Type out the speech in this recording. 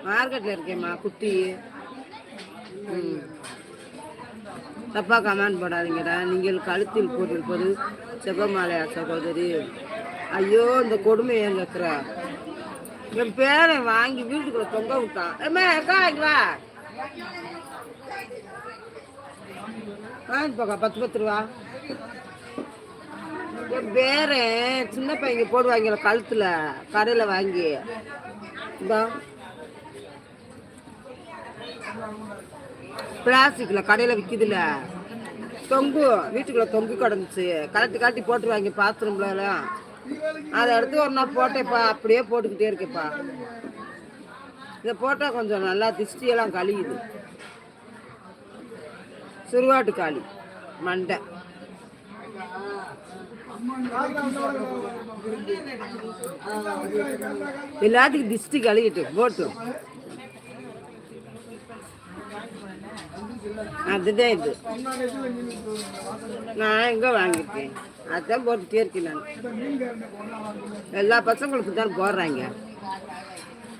மார்க்கெட்டில் இருக்கேம்மா குட்டி. ம், தப்பா கமெண்ட் போடாதீங்கடா. நீங்கள் கழுத்தில் போட்டிருப்பது செபமாலையா சகோதரி? ஐயோ, இந்த கொடுமையை கேட்குற. என் பேரை வாங்கி வீட்டுக்குள்ள தொங்க விட்டான். அக்கா இங்க வா, வாங்கிட்டு போக்கா, 10 ரூபா. என் பேரை சின்ன பையங்க போடுவாங்க கழுத்துல, கடையில் வாங்கி. இந்தா பிளாஸ்டிக்ல கடையில் விற்கிதுல, தொங்கு வீட்டுக்குள்ள தொங்கு கிடந்துச்சு. காட்டி போட்டுருவாங்க பாத்ரூம்லாம். அதை எடுத்து ஒரு நாள் போட்டேப்பா, அப்படியே போட்டுக்கிட்டே இருக்கேப்பா. இதை போட்டால் கொஞ்சம் நல்லா திஷ்டியெல்லாம் கழியுது. சுருவாட்டு காளி மண்டை. எல்லாத்துக்கும் திஷ்டி கழுவிட்டு போட்டு. அதுதான் இது. நான் எங்க வாங்கிட்டேன், அதான் போட்டுட்டே இருக்கேன். நான் எல்லா பசங்களுக்கு தான் போடுறாங்க.